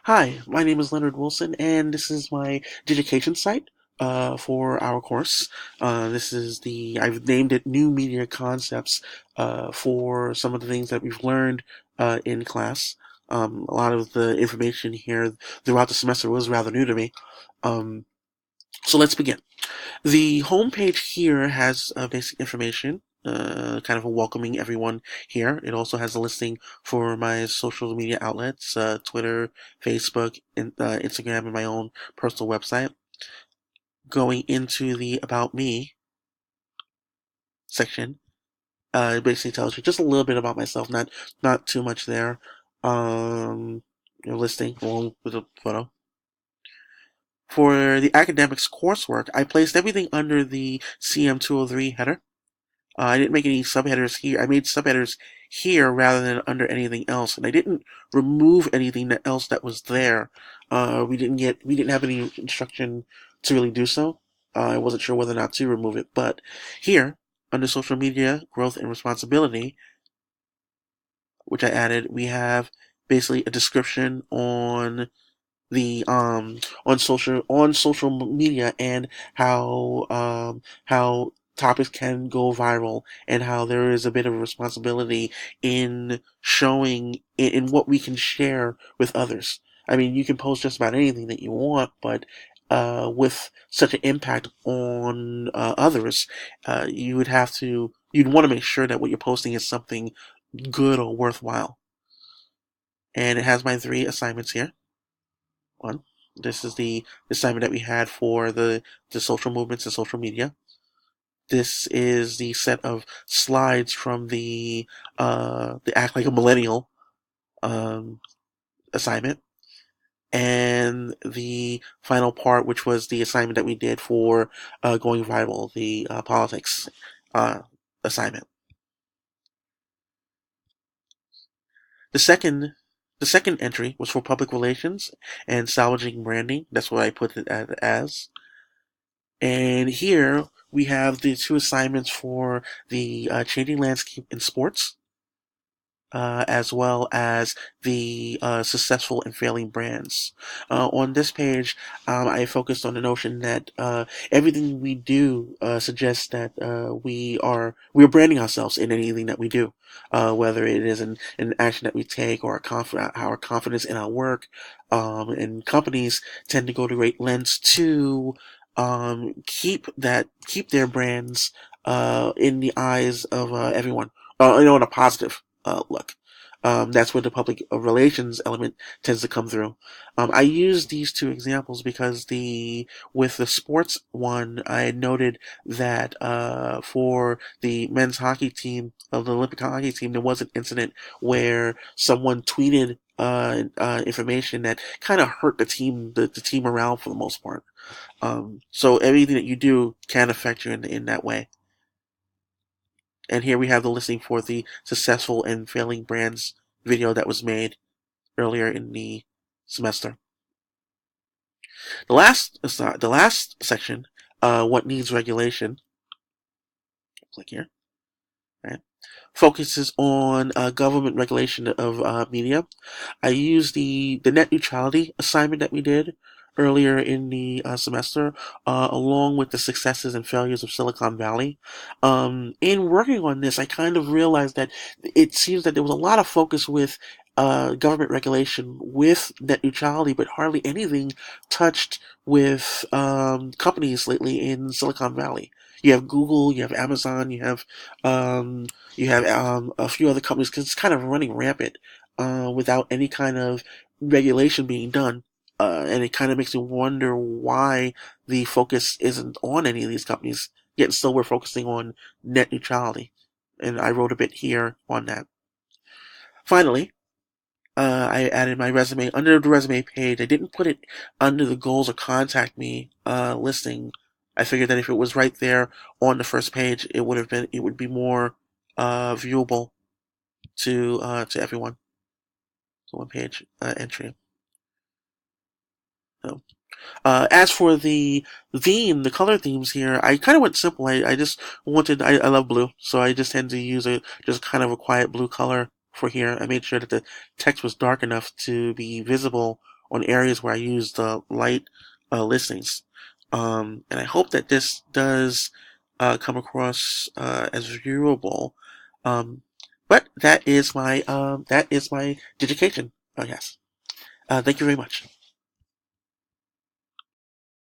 Hi, my name is Leonard Wilson, and this is my Digication site for our course. I've named it New Media Concepts for some of the things that we've learned in class. A lot of the information here throughout the semester was rather new to me. Um, so let's begin. The homepage here has basic information, kind of welcoming everyone here. It also has a listing for my social media outlets, Twitter, Facebook, Instagram, and my own personal website. Going into the About Me section, it basically tells you just a little bit about myself, not too much there. Um, Listing along with a photo. For the academics coursework, I placed everything under the CM203 header. I didn't make any subheaders here. I made subheaders here rather than under anything else, and I didn't remove anything else that was there. We didn't have any instruction to really do so. I wasn't sure whether or not to remove it, but here under social media growth and responsibility, which I added, we have basically a description on the on social media and how topics can go viral and how there is a bit of a responsibility in showing in what we can share with others. I mean, you can post just about anything that you want, but with such an impact on others, you'd want to make sure that what you're posting is something good or worthwhile. And it has my three assignments here. One. This is the assignment that we had for the social movements and social media. This is the set of slides from the Act Like a Millennial um, assignment. And the final part, which was the assignment that we did for going viral, the politics uh, assignment. The second the second entry was for public relations and salvaging branding. That's what I put it as. And here we have the two assignments for the changing landscape in sports, as well as the successful and failing brands. On this page, I focused on the notion that everything we do suggests that we're branding ourselves in anything that we do, whether it is an action that we take or our confidence in our work. And companies tend to go to great lengths to keep their brands in the eyes of everyone, in a positive look. That's where the public relations element tends to come through. I use these two examples because with the sports one, I had noted that for the men's hockey team, the Olympic hockey team, there was an incident where someone tweeted information that kind of hurt the team morale for the most part. So everything that you do can affect you in that way. And here we have the listing for the successful and failing brands video that was made earlier in the semester. The last section, what needs regulation, click here, right, focuses on government regulation of media. I used the net neutrality assignment that we did earlier in the semester, along with the successes and failures of Silicon Valley. In working on this, I kind of realized that it seems that there was a lot of focus with government regulation with net neutrality, but hardly anything touched with companies lately in Silicon Valley. You have Google, you have Amazon, you have a few other companies because it's kind of running rampant without any kind of regulation being done. And it kind of makes me wonder why the focus isn't on any of these companies, yet still we're focusing on net neutrality. And I wrote a bit here on that. Finally, I added my resume under the resume page. I didn't put it under the goals or contact me listing. I figured that if it was right there on the first page, it would be more viewable to everyone. So one page entry. So, as for the theme, the color themes here, I kind of went simple. I just I love blue, so I just tend to use just kind of a quiet blue color for here. I made sure that the text was dark enough to be visible on areas where I use the light listings. And I hope that this does come across as viewable. But that is my Digication podcast. Thank you very much.